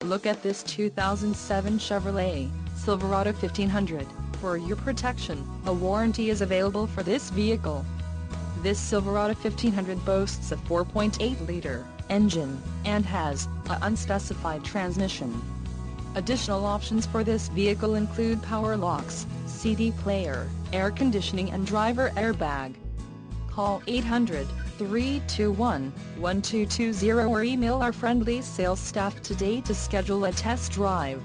Look at this 2007 Chevrolet Silverado 1500. For your protection, a warranty is available for this vehicle. This Silverado 1500 boasts a 4.8-liter engine and has an unspecified transmission. Additional options for this vehicle include power locks, CD player, air conditioning and driver airbag. Call 800-321-1220 or email our friendly sales staff today to schedule a test drive.